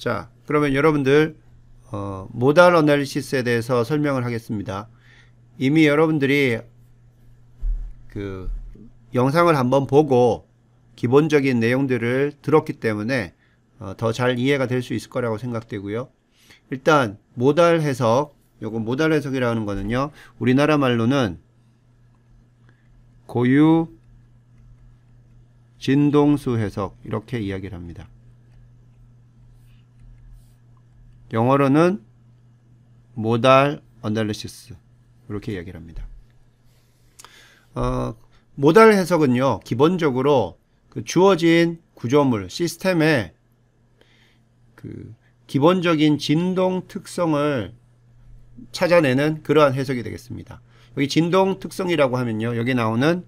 자, 그러면 여러분들 모달 어널리시스에 대해서 설명을 하겠습니다. 이미 여러분들이 그 영상을 한번 보고 기본적인 내용들을 들었기 때문에 더 잘 이해가 될 수 있을 거라고 생각되고요. 일단 모달 해석, 요거 모달 해석이라는 거는요, 우리나라 말로는 고유 진동수 해석 이렇게 이야기를 합니다. 영어로는 모달 어널리시스 이렇게 이야기를 합니다. 모달 해석은요, 기본적으로 그 주어진 구조물 시스템의 그 기본적인 진동 특성을 찾아내는 그러한 해석이 되겠습니다. 여기 진동 특성이라고 하면요, 여기 나오는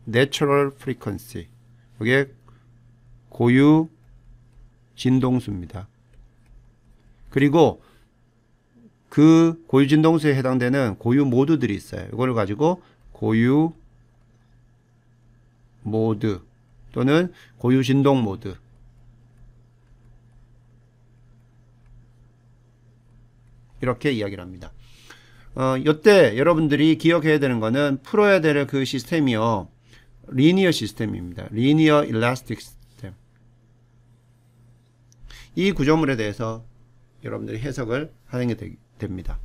Natural Frequency, 이게 고유 진동수입니다. 그리고 그 고유 진동수에 해당되는 고유 모드들이 있어요. 이걸 가지고 고유 모드 또는 고유 진동 모드, 이렇게 이야기를 합니다. 이때 여러분들이 기억해야 되는 거는, 풀어야 될 그 시스템이요, 리니어 시스템입니다. 리니어 일라스틱 시스템. 이 구조물에 대해서 여러분들이 해석을 하는 게 됩니다.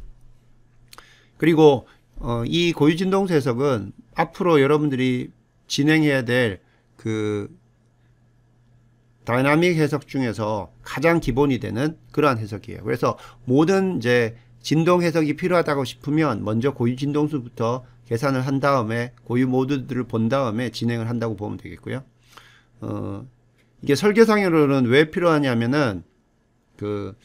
그리고 이 고유진동수 해석은 앞으로 여러분들이 진행해야 될 그 다이나믹 해석 중에서 가장 기본이 되는 그러한 해석이에요. 그래서 모든 이제 진동 해석이 필요하다고 싶으면 먼저 고유 진동수부터 계산을 한 다음에 고유 모드들을 본 다음에 진행을 한다고 보면 되겠고요. 이게 설계상으로는 왜 필요하냐면은, 그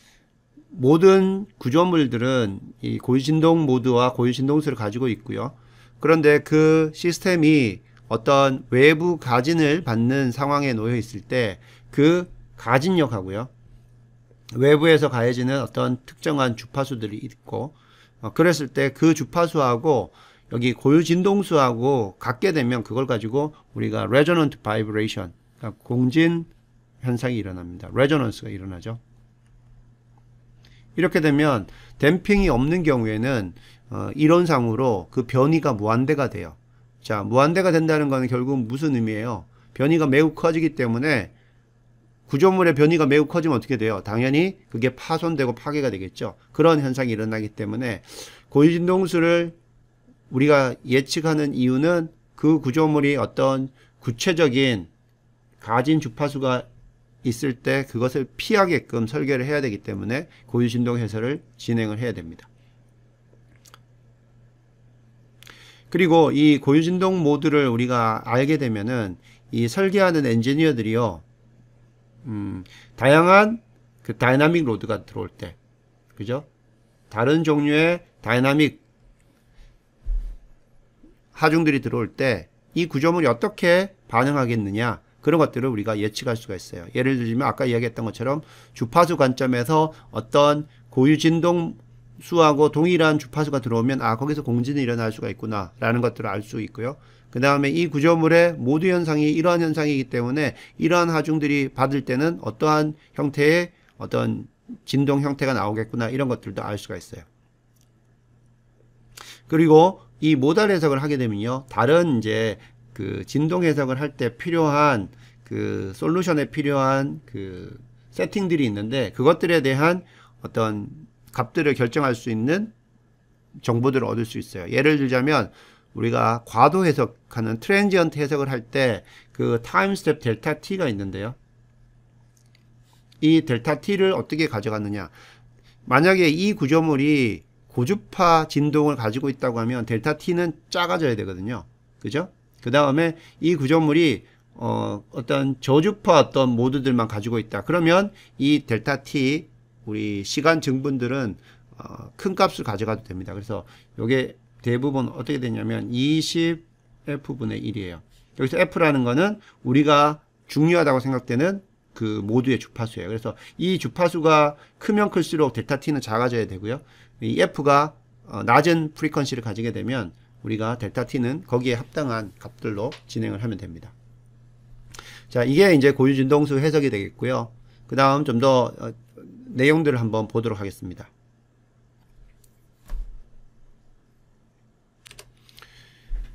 모든 구조물들은 이 고유 진동 모드와 고유 진동수를 가지고 있고요. 그런데 그 시스템이 어떤 외부 가진을 받는 상황에 놓여 있을 때 그 가진력하고요, 외부에서 가해지는 어떤 특정한 주파수들이 있고, 그랬을 때 그 주파수하고 여기 고유 진동수하고 같게 되면 그걸 가지고 우리가 resonant vibration, 그러니까 공진 현상이 일어납니다. 레조넌스가 일어나죠. 이렇게 되면 댐핑이 없는 경우에는 이론상으로 그 변이가 무한대가 돼요. 자, 무한대가 된다는 것은 결국 무슨 의미예요? 변이가 매우 커지기 때문에, 구조물의 변이가 매우 커지면 어떻게 돼요? 당연히 그게 파손되고 파괴가 되겠죠. 그런 현상이 일어나기 때문에 고유진동수를 우리가 예측하는 이유는 그 구조물이 어떤 구체적인 가진 주파수가 있을 때 그것을 피하게끔 설계를 해야 되기 때문에 고유진동 해설을 진행을 해야 됩니다. 그리고 이 고유진동 모드를 우리가 알게 되면은 이 설계하는 엔지니어들이요, 다양한 그 다이나믹 로드가 들어올 때, 그죠? 다른 종류의 다이나믹 하중들이 들어올 때 이 구조물이 어떻게 반응하겠느냐, 그런 것들을 우리가 예측할 수가 있어요. 예를 들면 아까 이야기했던 것처럼 주파수 관점에서 어떤 고유 진동수하고 동일한 주파수가 들어오면 거기서 공진이 일어날 수가 있구나 라는 것들을 알 수 있고요. 그 다음에 이 구조물의 모드 현상이 이러한 현상이기 때문에 이러한 하중들이 받을 때는 어떠한 형태의 어떤 진동 형태가 나오겠구나, 이런 것들도 알 수가 있어요. 그리고 이 모달 해석을 하게 되면요, 다른 이제 그 진동 해석을 할 때 필요한 그 솔루션에 필요한 그 세팅들이 있는데, 그것들에 대한 어떤 값들을 결정할 수 있는 정보들을 얻을 수 있어요. 예를 들자면 우리가 과도 해석하는 트랜지언트 해석을 할 때 그 타임 스텝 델타 t가 있는데요, 이 델타 t를 어떻게 가져갔느냐, 만약에 이 구조물이 고주파 진동을 가지고 있다고 하면 델타 t는 작아져야 되거든요. 그죠? 그 다음에 이 구조물이 어떤 저주파 어떤 모드들만 가지고 있다. 그러면 이 델타 t, 우리 시간 증분들은 큰 값을 가져가도 됩니다. 그래서 이게 대부분 어떻게 되냐면 20f분의 1이에요. 여기서 f라는 거는 우리가 중요하다고 생각되는 그 모두의 주파수예요. 그래서 이 주파수가 크면 클수록 델타 t는 작아져야 되고요. 이 f가 낮은 프리퀀시를 가지게 되면 우리가 델타 t는 거기에 합당한 값들로 진행을 하면 됩니다. 자, 이게 이제 고유진동수 해석이 되겠고요. 그 다음 좀 더 내용들을 한번 보도록 하겠습니다.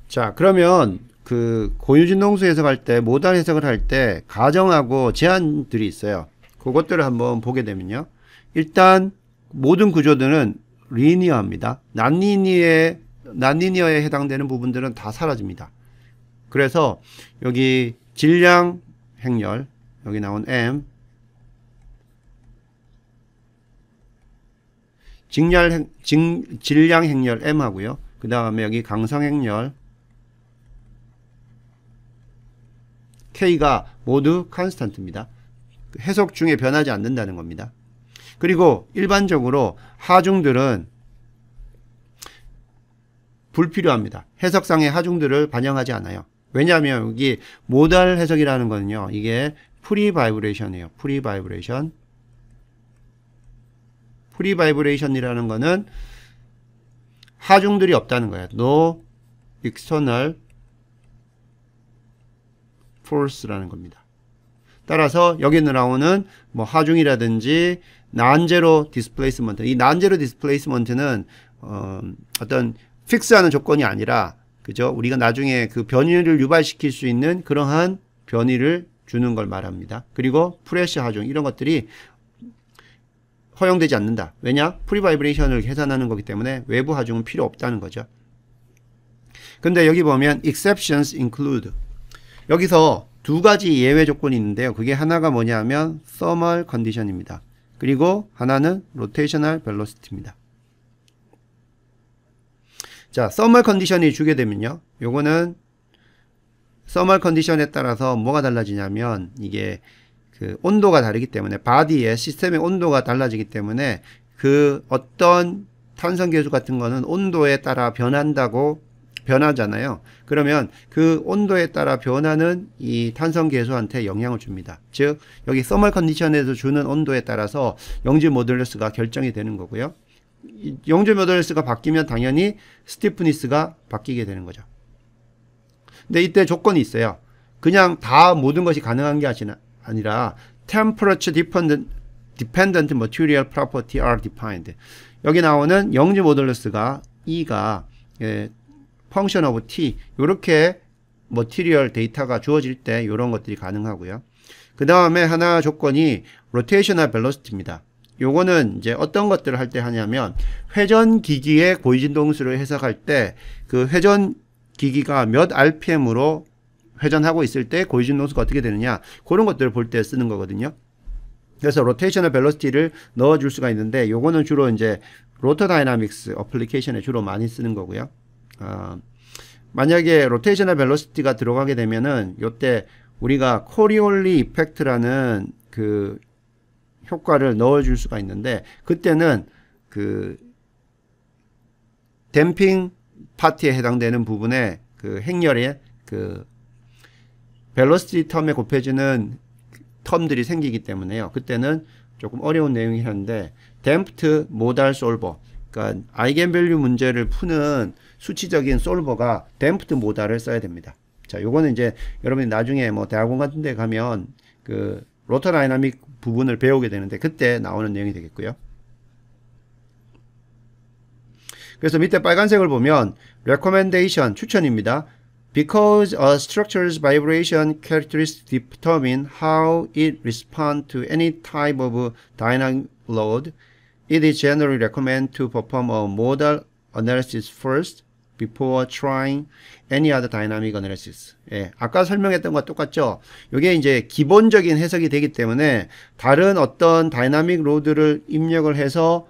자, 그러면 그 고유진동수 해석할 때, 모달 해석을 할 때 가정하고 제한들이 있어요. 그것들을 한번 보게 되면요. 일단 모든 구조들은 리니어합니다. 난리니어에 해당되는 부분들은 다 사라집니다. 그래서 여기 질량 행렬, 여기 나온 M, 질량 행렬 M 하고요. 그 다음에 여기 강성 행렬 K가 모두 컨스턴트입니다. 해석 중에 변하지 않는다는 겁니다. 그리고 일반적으로 하중들은 불필요합니다. 해석상의 하중들을 반영하지 않아요. 왜냐하면 여기 모달 해석이라는 거는요, 이게 프리 바이브레이션이에요. 프리 바이브레이션. 프리 바이브레이션이라는 거는 하중들이 없다는 거예요. No external force라는 겁니다. 따라서 여기 나오는 뭐 하중이라든지 난제로 디스플레이스먼트, 이 난제로 디스플레이스먼트는 어떤 픽스하는 조건이 아니라, 그죠? 우리가 나중에 그 변이를 유발시킬 수 있는 그러한 변이를 주는 걸 말합니다. 그리고 프레셔 하중, 이런 것들이 허용되지 않는다. 왜냐? 프리바이브레이션을 계산하는 거기 때문에 외부 하중은 필요 없다는 거죠. 근데 여기 보면 exceptions include, 여기서 두 가지 예외 조건이 있는데요. 그게 하나가 뭐냐면 thermal condition입니다. 그리고 하나는 rotational velocity입니다. 자, thermal condition이 주게 되면요, 요거는 thermal condition에 따라서 뭐가 달라지냐면, 이게 그 온도가 다르기 때문에, 바디의 시스템의 온도가 달라지기 때문에 그 어떤 탄성계수 같은 거는 온도에 따라 변하잖아요. 그러면 그 온도에 따라 변하는 이 탄성계수한테 영향을 줍니다. 즉 여기 서멀 컨디션에서 주는 온도에 따라서 영지 모듈러스가 결정이 되는 거고요. 영지 모듈러스가 바뀌면 당연히 스티프니스가 바뀌게 되는 거죠. 근데 이때 조건이 있어요. 그냥 다 모든 것이 가능한 게 아니라 temperature dependent material property are defined. 여기 나오는 영지 모듈러스가 E가 function of T, 요렇게 머티리얼 데이터가 주어질 때 이런 것들이 가능하고요. 그 다음에 하나 조건이 rotational velocity입니다. 요거는 이제 어떤 것들을 할 때 하냐면, 회전 기기의 고위진동수를 해석할 때 그 회전 기기가 몇 RPM으로 회전하고 있을 때 고위진동수가 어떻게 되느냐, 그런 것들을 볼 때 쓰는 거거든요. 그래서 rotational velocity를 넣어줄 수가 있는데, 요거는 주로 이제 로터 다이나믹스 어플리케이션에 주로 많이 쓰는 거고요. 만약에 로테이셔널 벨로시티가 들어가게 되면은 요때 우리가 코리올리 이펙트라는 그 효과를 넣어줄 수가 있는데, 그때는 그 댐핑 파트에 해당되는 부분에 그 행렬에 그 벨로시티 텀에 곱해지는 텀들이 생기기 때문에요. 그때는 조금 어려운 내용이었는데, 댐프트 모달 솔버, 그러니까 아이겐밸류 문제를 푸는 수치적인 솔버가 댐프트 모달을 써야 됩니다. 자, 요거는 이제 여러분이 나중에 뭐 대학원 같은 데 가면 그 로터 다이나믹 부분을 배우게 되는데, 그때 나오는 내용이 되겠고요. 그래서 밑에 빨간색을 보면 recommendation, 추천입니다. Because a structure's vibration characteristics determine how it responds to any type of dynamic load, it is generally recommended to perform a modal analysis first before trying any other dynamic analysis. 예, 아까 설명했던 것과 똑같죠? 이게 이제 기본적인 해석이 되기 때문에 다른 어떤 다이나믹 로드를 입력을 해서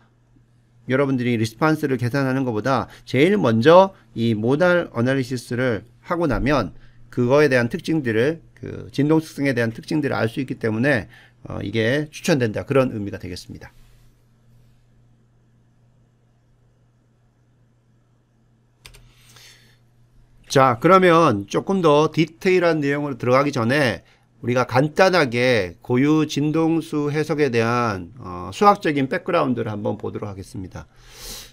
여러분들이 리스판스를 계산하는 것보다 제일 먼저 이 모달 어널리시스를 하고 나면 그거에 대한 특징들을, 그 진동 특성에 대한 특징들을 알 수 있기 때문에 이게 추천된다, 그런 의미가 되겠습니다. 자, 그러면 조금 더 디테일한 내용으로 들어가기 전에 우리가 간단하게 고유 진동수 해석에 대한 수학적인 백그라운드를 한번 보도록 하겠습니다.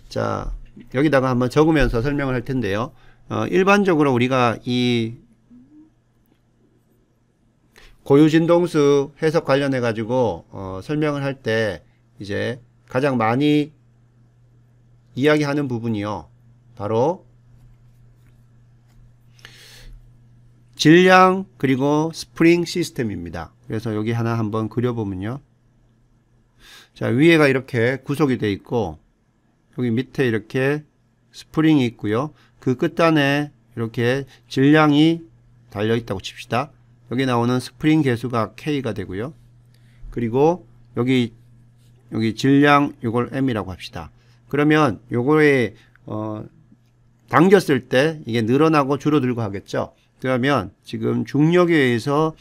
자, 여기다가 한번 적으면서 설명을 할 텐데요. 일반적으로 우리가 이 고유 진동수 해석 관련해 가지고 설명을 할 때 이제 가장 많이 이야기하는 부분이요. 바로 질량 그리고 스프링 시스템입니다. 그래서 여기 하나 한번 그려보면요. 자, 위에가 이렇게 구속이 되어 있고 여기 밑에 이렇게 스프링이 있고요. 그 끝단에 이렇게 질량이 달려 있다고 칩시다. 여기 나오는 스프링 개수가 K가 되고요. 그리고 여기 질량 요걸 M이라고 합시다. 그러면 요거에 당겼을 때 이게 늘어나고 줄어들고 하겠죠. 그러면 지금 중력에 의해서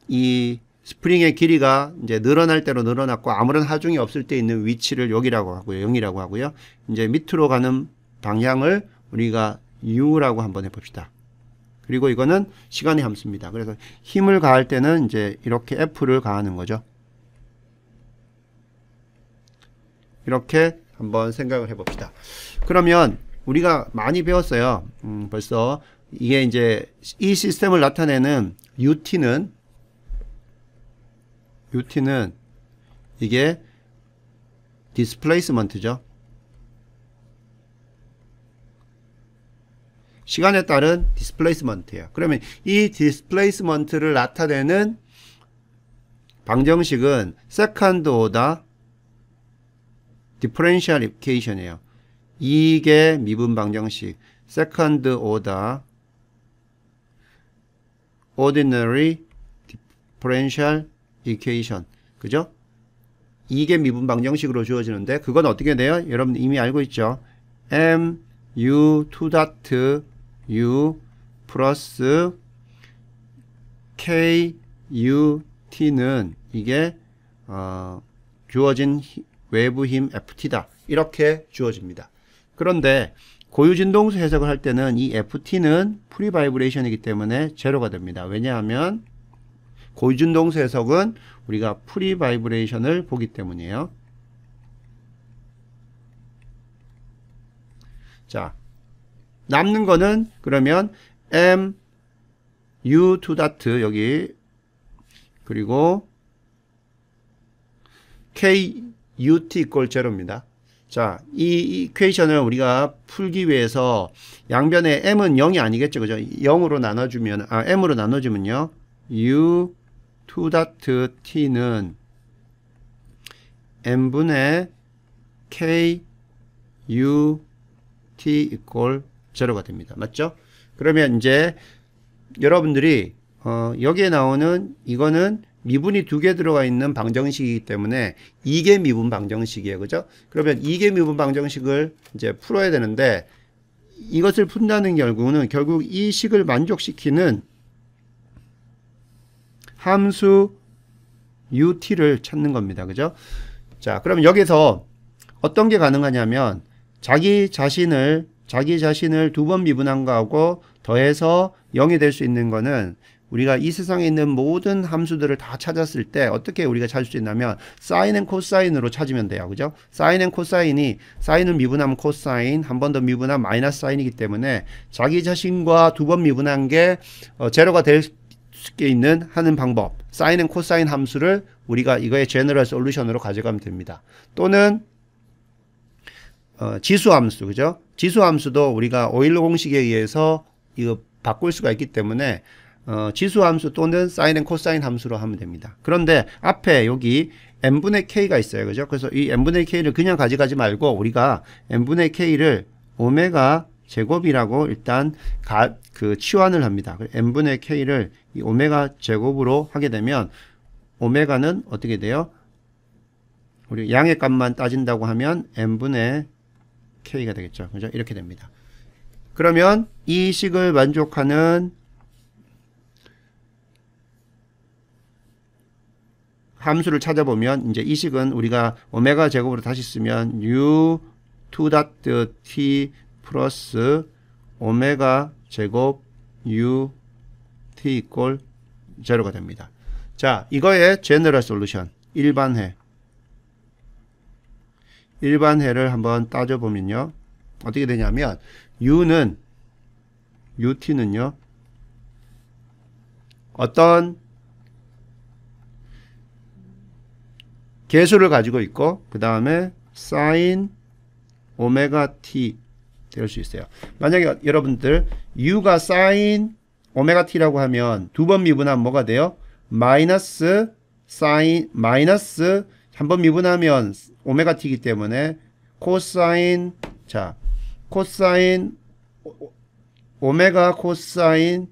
이 스프링의 길이가 이제 늘어날 대로 늘어났고 아무런 하중이 없을 때 있는 위치를 여기라고 하고요. 0이라고 하고요. 이제 밑으로 가는 방향을 우리가 U라고 한번 해봅시다. 그리고 이거는 시간의 함수입니다. 그래서 힘을 가할 때는 이제 이렇게 F를 가하는 거죠. 이렇게 한번 생각을 해봅시다. 그러면 우리가 많이 배웠어요. 벌써 이게 이제 이 시스템을 나타내는 UT는 이게 디스플레이스먼트죠. 시간에 따른 디스플레이스먼트예요. 그러면 이 디스플레이스먼트를 나타내는 방정식은 세컨드 오더 디퍼런셜 이퀘이션이에요. 이게 미분 방정식 세컨드 오더 ordinary differential equation. 그죠? 이게 미분 방정식으로 주어지는데 그건 어떻게 돼요? 여러분 이미 알고 있죠? mu2 u 플러스 k ut는 이게 주어진 외부 힘 ft다. 이렇게 주어집니다. 그런데 고유진동수 해석을 할 때는 이 ft는 프리 바이브레이션이기 때문에 제로가 됩니다. 왜냐하면 고유진동수 해석은 우리가 프리 바이브레이션을 보기 때문이에요. 자, 남는 거는 그러면 m u2 여기 그리고 k ut 이꼴 제로입니다. 자, 이 이퀘이션을 우리가 풀기 위해서 양변에 m은 0이 아니겠죠. 그죠? 0으로 나눠주면, m으로 나눠주면요. u2.t는 m분의 k u t 이꼴 제로가 됩니다. 맞죠? 그러면 이제 여러분들이 여기에 나오는 이거는 미분이 2개 들어가 있는 방정식이기 때문에 이게 미분 방정식이에요. 그죠? 그러면 이게 미분 방정식을 이제 풀어야 되는데 이것을 푼다는 결국은 결국 이 식을 만족시키는 함수 ut를 찾는 겁니다. 그죠? 자, 그럼 여기서 어떤 게 가능하냐면 자기 자신을 2번 미분한 거하고 더해서 0이 될 수 있는 거는 우리가 이 세상에 있는 모든 함수들을 다 찾았을 때 어떻게 우리가 찾을 수 있냐면 사인 앤 코사인으로 찾으면 돼요. 그죠? 사인 앤 코사인이 사인은 미분하면 코사인, 한 번 더 미분하면 마이너스 사인이기 때문에 자기 자신과 2번 미분한 게 제로가 될 수 있는 하는 방법. 사인 앤 코사인 함수를 우리가 이거의 제너럴 솔루션으로 가져가면 됩니다. 또는 지수함수, 그죠? 지수함수도 우리가 오일러 공식에 의해서 이거 바꿀 수가 있기 때문에 지수함수 또는 사인 앤 코사인 함수로 하면 됩니다. 그런데 앞에 여기 n분의 k가 있어요. 그죠? 그래서 이 n분의 k를 그냥 가져가지 말고 우리가 n분의 k를 오메가 제곱이라고 일단 치환을 합니다. n분의 k를 이 오메가 제곱으로 하게 되면 오메가는 어떻게 돼요? 우리 양의 값만 따진다고 하면 n분의 k가 되겠죠. 그죠? 이렇게 됩니다. 그러면 이 식을 만족하는 함수를 찾아보면 이제 이 식은 우리가 오메가 제곱으로 다시 쓰면 u2.t 플러스 오메가 제곱 ut 이꼴 제로가 됩니다. 자, 이거의 제너럴 솔루션 일반해를 한번 따져보면요. 어떻게 되냐면 ut는요. 어떤 개수를 가지고 있고 그 다음에 sin 오메가 t 될 수 있어요. 만약에 여러분들 u가 sin 오메가 t라고 하면 두 번 미분하면 뭐가 돼요? 마이너스 sin 마이너스 한 번 미분하면 오메가 t이기 때문에 코사인 자 코사인 오메가 코사인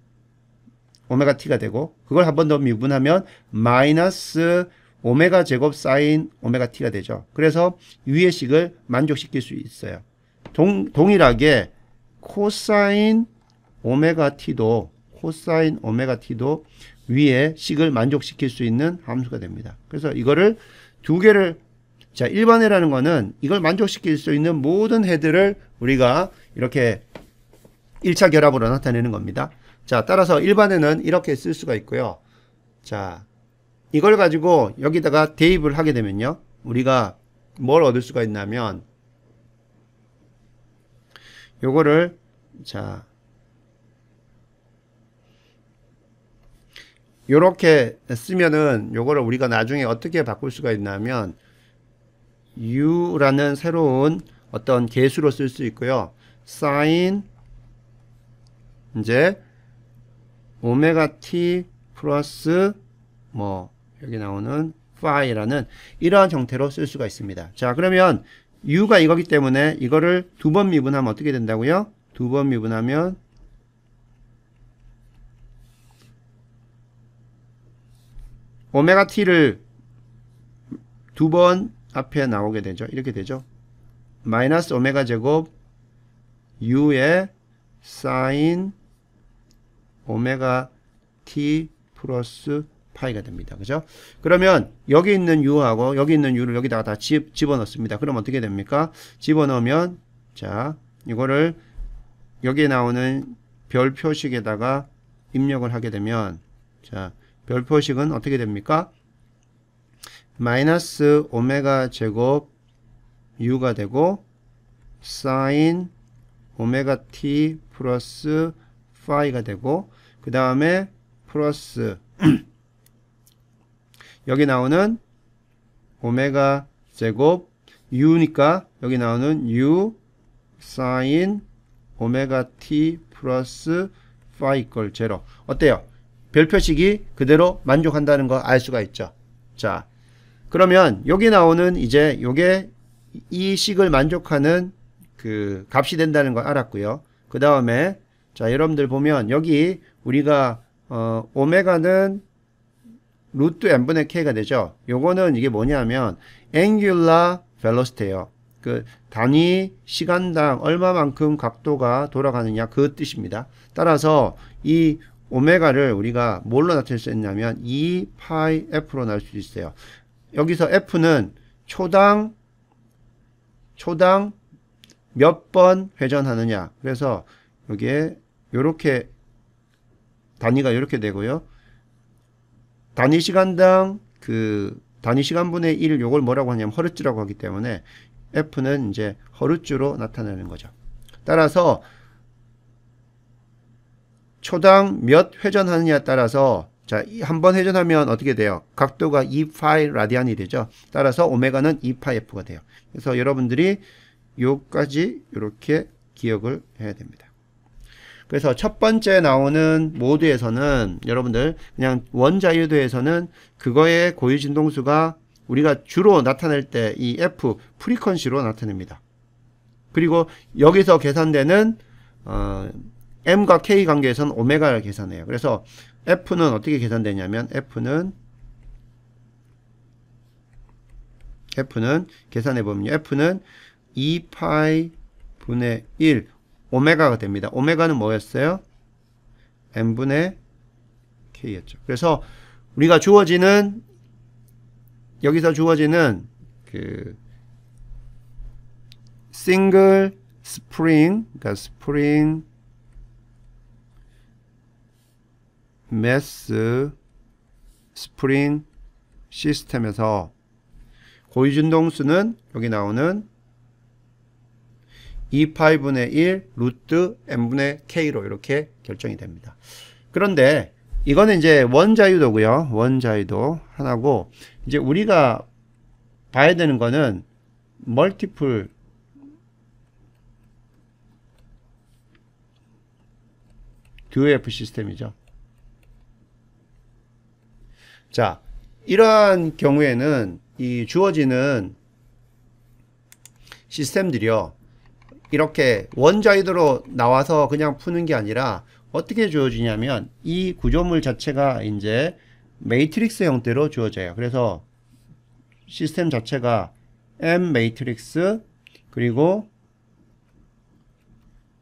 오메가 t가 되고 그걸 한 번 더 미분하면 마이너스 오메가 제곱 사인 오메가 t가 되죠. 그래서 위의 식을 만족시킬 수 있어요. 동일하게 코사인 오메가 t도 위의 식을 만족시킬 수 있는 함수가 됩니다. 그래서 이거를 두 개를 자 1번이라는 거는 이걸 만족시킬 수 있는 모든 해들을 우리가 이렇게 1차 결합으로 나타내는 겁니다. 자 따라서 1번에는 이렇게 쓸 수가 있고요. 자 이걸 가지고 여기다가 대입을 하게 되면요. 우리가 뭘 얻을 수가 있냐면 요거를 자 요렇게 쓰면은 요거를 우리가 나중에 어떻게 바꿀 수가 있냐면 u라는 새로운 어떤 개수로 쓸 수 있고요. sin 이제 오메가 t 플러스 뭐 여기 나오는 phi라는 이러한 형태로 쓸 수가 있습니다. 자 그러면 u가 이거기 때문에 이거를 두 번 미분하면 어떻게 된다고요? 두 번 미분하면 오메가 t를 두 번 앞에 나오게 되죠. 이렇게 되죠. 마이너스 오메가 제곱 u의 sin 오메가 t 플러스 파이가 됩니다. 그죠? 그러면 여기 있는 u하고 여기 있는 u를 여기다가 다 집어넣습니다. 그럼 어떻게 됩니까? 집어넣으면 자 이거를 여기에 나오는 별 표식에다가 입력을 하게 되면 자 별 표식은 어떻게 됩니까? 마이너스 오메가 제곱 u가 되고 sin 오메가 t 플러스 파이가 되고 그 다음에 플러스 여기 나오는 오메가 제곱 u니까 여기 나오는 u sin 오메가 t 플러스 파이 이퀄 제로. 어때요? 별표식이 그대로 만족한다는 거 알 수가 있죠. 자, 그러면 여기 나오는 이제 요게 이 식을 만족하는 그 값이 된다는 걸 알았고요. 그 다음에 자 여러분들 보면 여기 우리가 오메가는 루트 n분의 k가 되죠. 요거는 이게 뭐냐면 angular velocity예요. 그 단위 시간당 얼마만큼 각도가 돌아가느냐 그 뜻입니다. 따라서 이 오메가를 우리가 뭘로 나타낼 수 있냐면 2파이f로 나올 수 있어요. 여기서 f는 초당 몇 번 회전하느냐. 그래서 여기에 요렇게 단위가 이렇게 되고요. 단위 시간당 그 단위 시간분의 1 요걸 뭐라고 하냐면 허르츠라고 하기 때문에 f는 이제 허르츠로 나타내는 거죠. 따라서 초당 몇 회전하느냐에 따라서 자, 한 번 회전하면 어떻게 돼요? 각도가 2파이 라디안이 되죠. 따라서 오메가는 2파이f가 돼요. 그래서 여러분들이 요까지 이렇게 기억을 해야 됩니다. 그래서 첫 번째 나오는 모드에서는 여러분들 그냥 원자유도에서는 그거의 고유진동수가 우리가 주로 나타낼 때 이 F 프리퀀시로 나타냅니다. 그리고 여기서 계산되는 M과 K 관계에서는 오메가를 계산해요. 그래서 F는 어떻게 계산되냐면 F는 계산해 보면 F는 2파이 분의 1 오메가가 됩니다. 오메가는 뭐였어요? M분의 K였죠. 그래서 우리가 여기서 주어지는 그 싱글 스프링, 그러니까 스프링 매스 스프링 시스템에서 고유진동수는 여기 나오는 2파이분의 1 루트 n분의 k로 이렇게 결정이 됩니다. 그런데 이거는 이제 원자유도고요. 원자유도 하나고 이제 우리가 봐야 되는 거는 멀티플 QF 시스템이죠. 자, 이러한 경우에는 이 주어지는 시스템들이요, 이렇게 원자이드로 나와서 그냥 푸는 게 아니라 어떻게 주어지냐면 이 구조물 자체가 이제 매트릭스 형태로 주어져요. 그래서 시스템 자체가 M 매트릭스, 그리고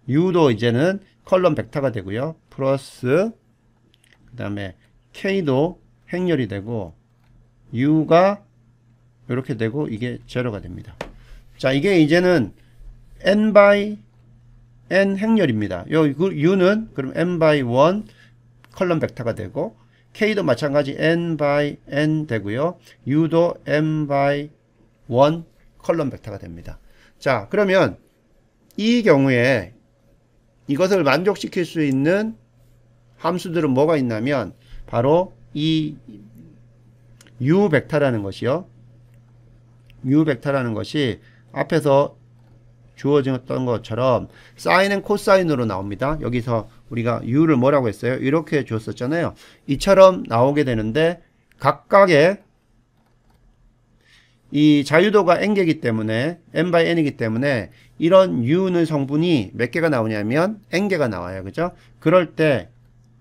U도 이제는 컬럼 벡터가 되고요. 플러스 그 다음에 K도 행렬이 되고 U가 이렇게 되고 이게 제로가 됩니다. 자, 이게 이제는 n by n 행렬입니다. 요 U는 그럼 n by 1 컬럼 벡터가 되고, K도 마찬가지 n by n 되고요. U도 n by 1 컬럼 벡터가 됩니다. 자, 그러면 이 경우에 이것을 만족시킬 수 있는 함수들은 뭐가 있냐면 바로 이 U 벡터라는 것이요. U 벡터라는 것이 앞에서 주어졌던 것처럼 사인은 코사인으로 나옵니다. 여기서 우리가 U를 뭐라고 했어요? 이렇게 줬었잖아요. 이처럼 나오게 되는데 각각의 이 자유도가 n개이기 때문에 n by n이기 때문에 이런 U는 성분이 몇 개가 나오냐면 n개가 나와요. 그죠? 그럴 때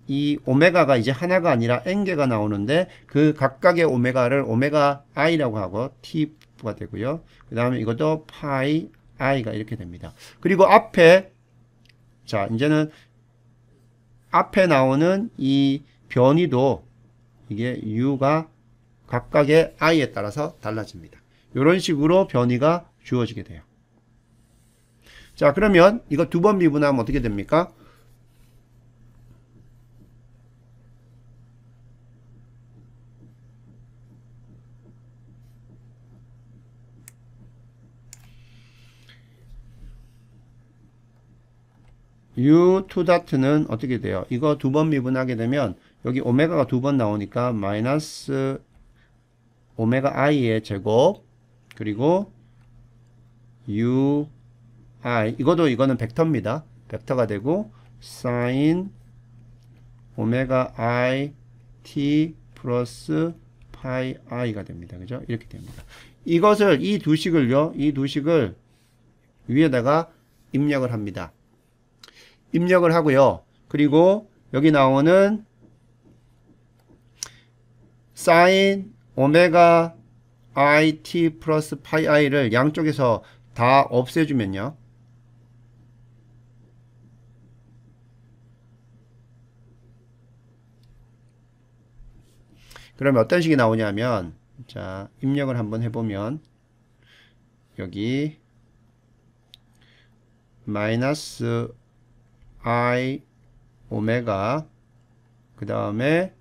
이 오메가가 이제 하나가 아니라 n개가 나오는데 그 각각의 오메가를 오메가 i라고 하고 t가 되고요. 그 다음에 이것도 파이 i가 이렇게 됩니다. 그리고 앞에, 자, 이제는 앞에 나오는 이 변이도 이게 u가 각각의 i에 따라서 달라집니다. 이런 식으로 변이가 주어지게 돼요. 자, 그러면 이거 두 번 미분하면 어떻게 됩니까? U2는 어떻게 돼요? 이거 두 번 미분하게 되면 여기 오메가가 두 번 나오니까 마이너스 오메가 i의 제곱, 그리고 UI, 이거는 벡터입니다. 벡터가 되고 사인 오메가 i t 플러스 파이 i가 됩니다. 그죠? 이렇게 됩니다. 이것을 이 두 식을 위에다가 입력을 합니다. 입력을 하고요. 그리고 여기 나오는 사인 오메가 i t 플러스 파이 i를 양쪽에서 다 없애주면요. 그러면 어떤 식이 나오냐면, 자, 입력을 한번 해보면 여기 마이너스 i 오메가, 그 다음에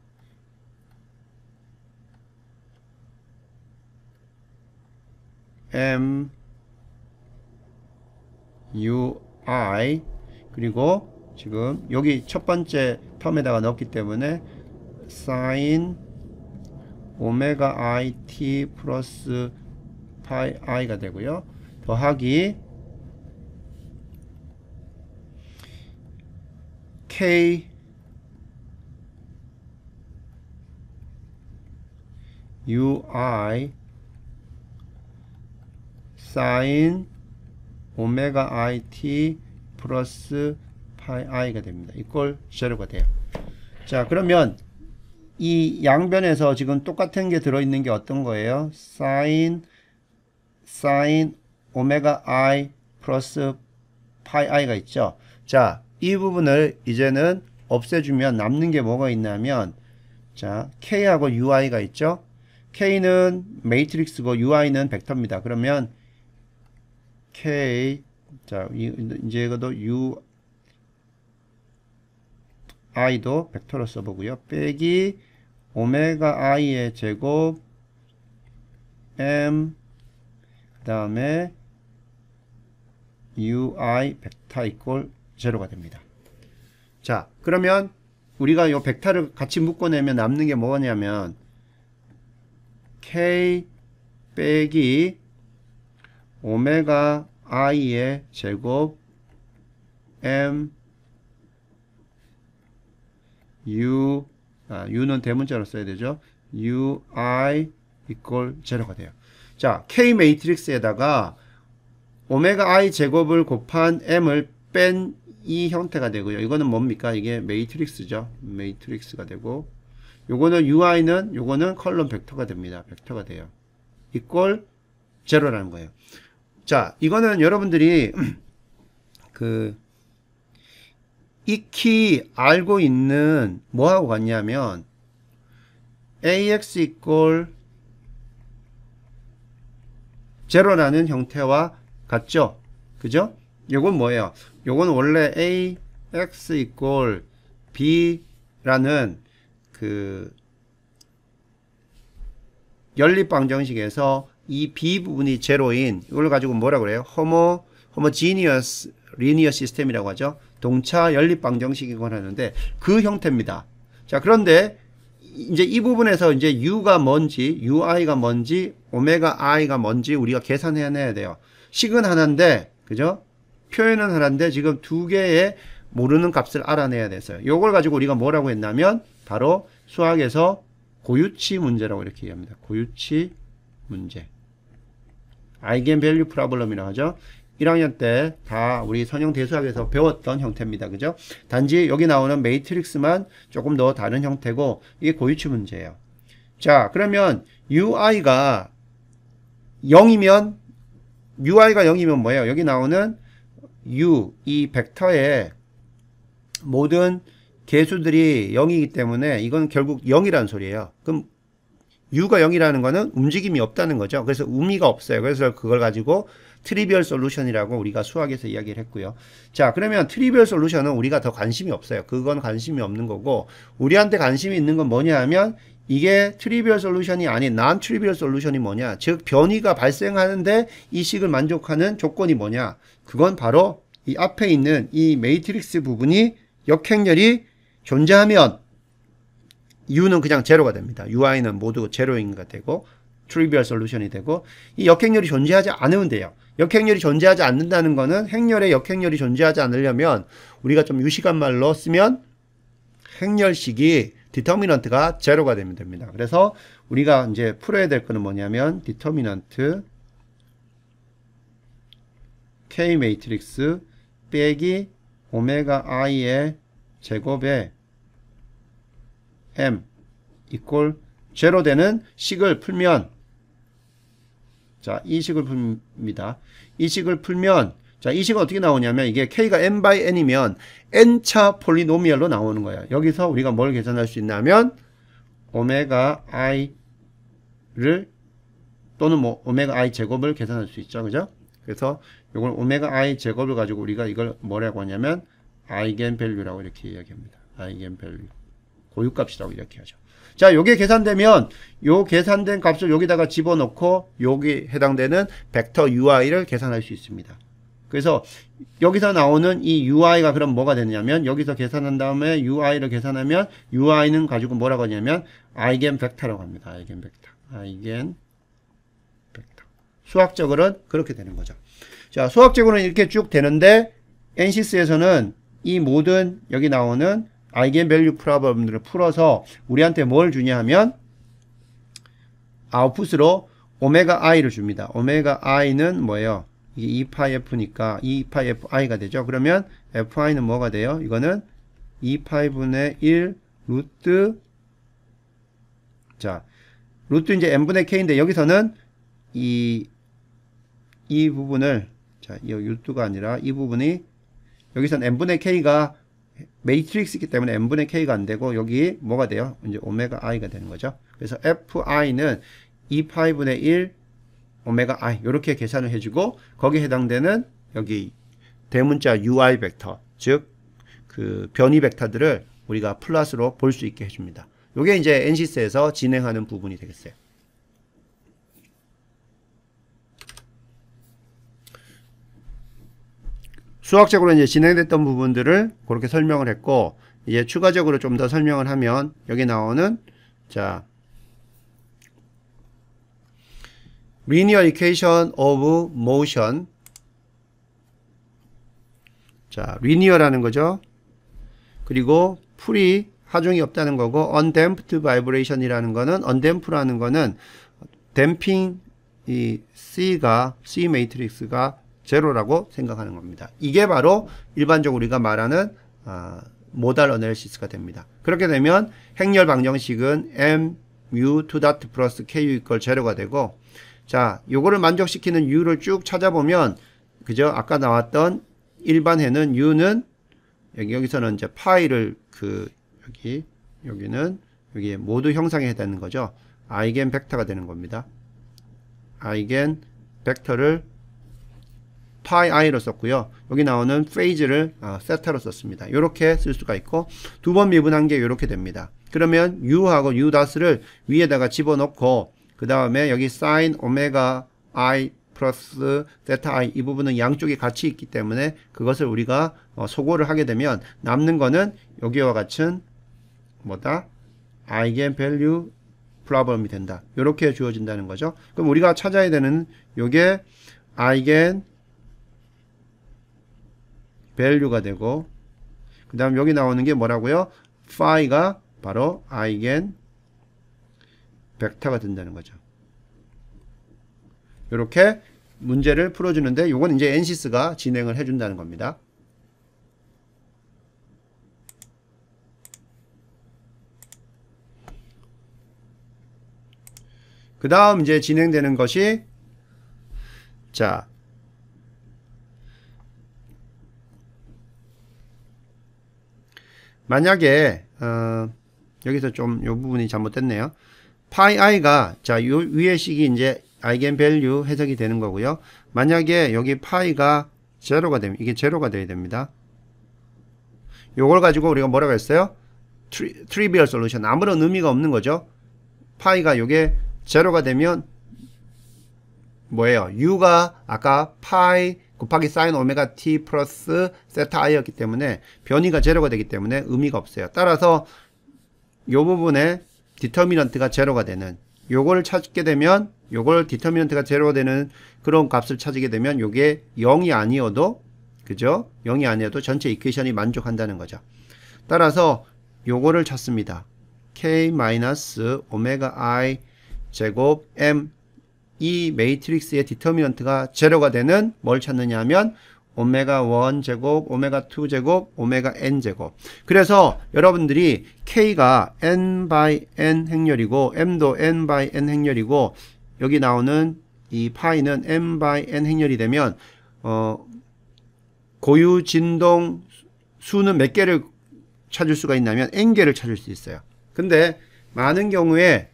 m u i, 그리고 지금 여기 첫 번째 텀에다가 넣었기 때문에 사인 오메가 i t 플러스 파이 i가 되고요. 더하기 k ui 사인 오메가 i t 플러스 파이 i가 됩니다. 이꼴 제로가 돼요. 자, 그러면 이 양변에서 지금 똑같은 게 들어있는 게 어떤 거예요? 사인 오메가 i 플러스 파이 i가 있죠. 자, 이 부분을 이제는 없애주면 남는 게 뭐가 있냐면, 자, k하고 ui가 있죠. k는 매트릭스고 ui는 벡터입니다. 그러면 k, 자, 이제 이것도 ui도 벡터로 써보고요. 빼기 오메가 i의 제곱 m, 그 다음에 ui 벡터 이꼴 제로가 됩니다. 자, 그러면 우리가 이 벡터를 같이 묶어내면 남는 게 뭐냐면 k 빼기 오메가 i의 제곱 m u는 대문자로 써야 되죠. ui equal 0가 돼요. 자, K 매트릭스에다가 오메가 i 제곱을 곱한 m을 뺀 이 형태가 되고요. 이거는 뭡니까? 이게 매트릭스죠. 매트릭스가 되고, 요거는 ui는 요거는 컬럼 벡터가 됩니다. 벡터가 돼요. equal 0라는 거예요. 자, 이거는 여러분들이 익히 알고 있는 뭐하고 같냐면 ax equal 0라는 형태와 같죠? 그죠? 요건 뭐예요? 요건 원래 ax equal b라는 연립방정식에서 이 b 부분이 제로인 이걸 가지고 뭐라 그래요? homogeneous linear system이라고 하죠. 동차 연립방정식이곤 하는데 그 형태입니다. 자, 그런데 이제 이 부분에서 이제 u가 뭔지, ui가 뭔지, 오메가 i가 뭔지 우리가 계산해내야 돼요. 식은 하나인데, 그죠? 표현은 하나인데 지금 두 개의 모르는 값을 알아내야 됐어요. 요걸 가지고 우리가 뭐라고 했냐면 바로 수학에서 고유치 문제라고 이렇게 얘기합니다. 고유치 문제. 아이겐밸류 프로블럼이라고 하죠. 1학년 때 다 우리 선형대수학에서 배웠던 형태입니다. 그죠? 단지 여기 나오는 매트릭스만 조금 더 다른 형태고 이게 고유치 문제예요. 자, 그러면 ui가 0이면 뭐예요? 여기 나오는 이 벡터의 모든 개수들이 0이기 때문에 이건 결국 0이라는 소리예요. 그럼 u가 0이라는 거는 움직임이 없다는 거죠. 그래서 의미가 없어요. 그래서 그걸 가지고 트리비얼 솔루션이라고 우리가 수학에서 이야기를 했고요. 자, 그러면 트리비얼 솔루션은 우리가 더 관심이 없어요. 그건 관심이 없는 거고 우리한테 관심이 있는 건 뭐냐 하면 이게 트리비얼 솔루션이 아닌 난 트리비얼 솔루션이 뭐냐, 즉 변이가 발생하는데 이 식을 만족하는 조건이 뭐냐, 그건 바로 이 앞에 있는 이 매트릭스 부분이 역행렬이 존재하면 u는 그냥 제로가 됩니다. ui는 모두 제로인가 되고 트리비얼 솔루션이 되고, 이 역행렬이 존재하지 않으면 돼요. 역행렬이 존재하지 않는다는 거는 행렬에 역행렬이 존재하지 않으려면 우리가 좀 유식한 말로 쓰면 행렬식이 디터미넌트가 제로가 되면 됩니다. 그래서 우리가 이제 풀어야 될 거는 뭐냐면 디터미넌트 K 매트릭스 빼기 오메가 i의 제곱에 m 이꼴 제로 되는 식을 풀면, 자, 이 식을 풉니다. 이 식을 풀면, 자, 이 식은 어떻게 나오냐면 이게 k가 n by n이면 n차 폴리노미얼로 나오는 거예요. 여기서 우리가 뭘 계산할 수 있냐면 오메가 i를 또는 뭐 오메가 i 제곱을 계산할 수 있죠. 그죠? 그래서 이걸 오메가 i 제곱을 가지고 우리가 이걸 뭐라고 하냐면 아이겐밸류라고 이렇게 이야기합니다. 아이겐밸류. 고유값이라고 이렇게 하죠. 자, 요게 계산되면 요 계산된 값을 여기다가 집어넣고 여기 해당되는 벡터 ui를 계산할 수 있습니다. 그래서 여기서 나오는 이 ui가 그럼 뭐가 되냐면 여기서 계산한 다음에 ui를 계산하면 ui는 가지고 뭐라고 하냐면 아이겐 벡터라고 합니다. 아이겐 벡터. 아이겐 벡터. 수학적으로는 그렇게 되는 거죠. 자, 수학적으로는 이렇게 쭉 되는데 NCS에서는 이 모든 여기 나오는 아이겐밸류 프로블럼들을 풀어서 우리한테 뭘 주냐 하면 아웃풋으로 오메가 i를 줍니다. 오메가 i는 뭐예요? 이게 2파이f니까 2파이fi가 되죠. 그러면 fi는 뭐가 돼요? 이거는 2파이분의 1 루트, 자, 루트 이제 n분의 k인데 여기서는 이 부분을, 자, 이 루트가 아니라 이 부분이 여기서는 n분의 k가 매트릭스이기 때문에 n분의 k가 안 되고 여기 뭐가 돼요? 이제 오메가 i가 되는 거죠. 그래서 fi는 2파이분의 1 오메가 i 이렇게 계산을 해주고 거기에 해당되는 여기 대문자 ui 벡터, 즉 그 변이 벡터들을 우리가 플러스로 볼 수 있게 해줍니다. 이게 이제 NCS에서 진행하는 부분이 되겠어요. 수학적으로 이제 진행됐던 부분들을 그렇게 설명을 했고, 이제 추가적으로 좀 더 설명을 하면 여기 나오는, 자, linear equation of motion. 자, linear라는 거죠. 그리고 풀이 하중이 없다는 거고, undamped vibration이라는 거는, undamped라는 거는 댐핑 이 C 매트릭스가 제로라고 생각하는 겁니다. 이게 바로 일반적으로 우리가 말하는 모달 어널리시스가 됩니다. 그렇게 되면 행렬 방정식은 mu 2 dot 플러스 ku 이퀄 제로가 되고, 자, 요거를 만족시키는 u를 쭉 찾아보면, 그죠? 아까 나왔던 일반해는 u는 여기서는 이제 파이를 여기는 여기에 모두 형상에 해당하는 거죠. 아이겐 벡터가 되는 겁니다. 아이겐 벡터를 파이 i로 썼고요. 여기 나오는 페이즈를 세타로 썼습니다. 이렇게 쓸 수가 있고, 두 번 미분한 게 이렇게 됩니다. 그러면 u하고 u 닷을 위에다가 집어넣고, 그 다음에 여기 sin 오메가 i 플러스 세타 i, 이 부분은 양쪽이 같이 있기 때문에 그것을 우리가 소거를 하게 되면 남는 거는 여기와 같은 뭐다? 아이겐 밸류 프로블럼이 된다. 이렇게 주어진다는 거죠. 그럼 우리가 찾아야 되는 요게 아이겐 밸류가 되고, 그 다음 여기 나오는 게 뭐라고요? 파이가 바로 아이겐 벡터가 된다는 거죠. 이렇게 문제를 풀어주는데, 요건 이제 NCS가 진행을 해준다는 겁니다. 그 다음 이제 진행되는 것이, 자, 만약에 여기서 좀 요 부분이 잘못됐네요. 파이 i가, 자, 요 위의 식이 이제 아이겐 밸류 해석이 되는 거고요. 만약에 여기 파이가 제로가 되면, 이게 제로가 돼야 됩니다. 요걸 가지고 우리가 뭐라고 했어요? 트리비얼 솔루션, 아무런 의미가 없는 거죠. 파이가 요게 제로가 되면 뭐예요? u가 아까 파이 곱하기 사인 오메가 t 플러스 세타 i였기 때문에 변이가 제로가 되기 때문에 의미가 없어요. 따라서 요 부분에 디터미넌트가 제로가 되는, 요걸 찾게 되면, 요걸 디터미넌트가 제로가 되는 그런 값을 찾게 되면 요게 0이 아니어도, 그죠? 0이 아니어도 전체 이퀘이션이 만족한다는 거죠. 따라서 요거를 찾습니다. k 마이너스 오메가 i 제곱 m, 이 매트릭스의 디터미넌트가 제로가 되는 뭘 찾느냐 하면 오메가 1 제곱, 오메가 2 제곱, 오메가 n 제곱. 그래서 여러분들이 k가 n by n 행렬이고 m도 n by n 행렬이고 여기 나오는 이 파이는 n by n 행렬이 되면 고유 진동 수는 몇 개를 찾을 수가 있냐면 n개를 찾을 수 있어요. 근데 많은 경우에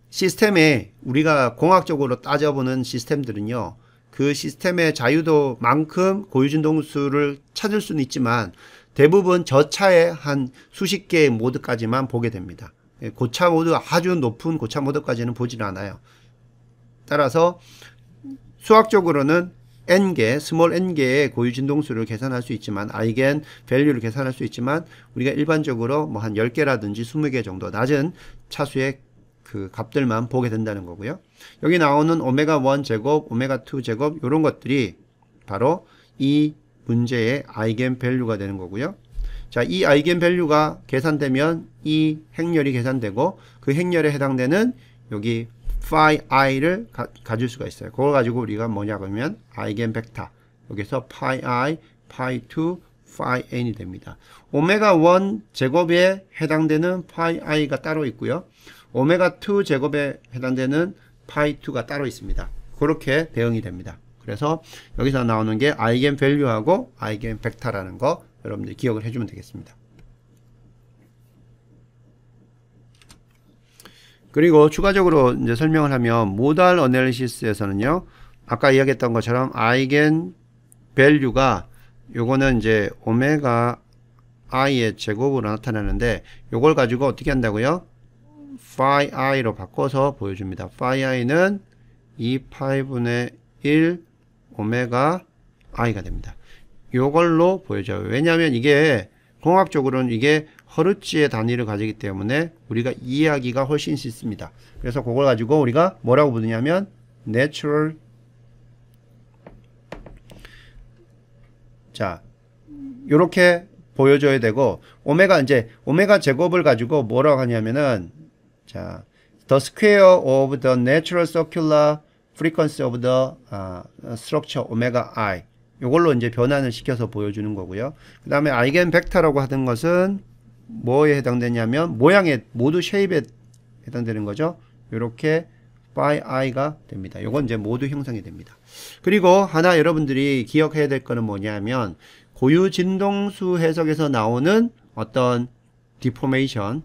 시스템에 우리가 공학적으로 따져보는 시스템들은요, 그 시스템의 자유도만큼 고유진동수를 찾을 수는 있지만 대부분 저차에 한 수십 개의 모드까지만 보게 됩니다. 고차 모드, 아주 높은 고차 모드까지는 보질 않아요. 따라서 수학적으로는 n개, 스몰 n개의 고유진동수를 계산할 수 있지만, 아이겐 밸류를 계산할 수 있지만, 우리가 일반적으로 뭐 한 10개라든지 20개 정도 낮은 차수의 그 값들만 보게 된다는 거고요. 여기 나오는 오메가 1 제곱, 오메가 2 제곱, 이런 것들이 바로 이 문제의 아이겐 밸류가 되는 거고요. 자, 이 아이겐 밸류가 계산되면 이 행렬이 계산되고, 그 행렬에 해당되는 여기 phi i를 가질 수가 있어요. 그걸 가지고 우리가 뭐냐 그러면 아이겐 벡터, 여기서 phi i, phi 2, phi n이 됩니다. 오메가 1 제곱에 해당되는 phi i가 따로 있고요. 오메가 2 제곱에 해당되는 파이 2가 따로 있습니다. 그렇게 대응이 됩니다. 그래서 여기서 나오는 게 아이겐 밸류하고 아이겐 벡터라는 거 여러분들이 기억을 해주면 되겠습니다. 그리고 추가적으로 이제 설명을 하면 모달 어널리시스에서는요, 아까 이야기했던 것처럼 아이겐 밸류가 요거는 이제 오메가 i의 제곱으로 나타나는데, 요걸 가지고 어떻게 한다고요? phi i로 바꿔서 보여줍니다. phi i는 2파이분의 1 오메가 i가 됩니다. 요걸로 보여줘요. 왜냐하면 이게 공학적으로는 이게 허르츠의 단위를 가지기 때문에 우리가 이해하기가 훨씬 쉽습니다. 그래서 그걸 가지고 우리가 뭐라고 부르냐면 natural. 자, 요렇게 보여줘야 되고, 오메가 제곱을 가지고 뭐라고 하냐면은, 자, the square of the natural circular frequency of the structure omega I. 요걸로 이제 변환을 시켜서 보여주는 거고요. 그 다음에 아이겐 벡터라고 하던 것은 뭐에 해당되냐면, 모양의 모드 쉐입에 해당되는 거죠. 요렇게 phi i가 됩니다. 요건 이제 모두 형성이 됩니다. 그리고 하나 여러분들이 기억해야 될 거는 뭐냐면, 고유 진동수 해석에서 나오는 어떤 디포메이션,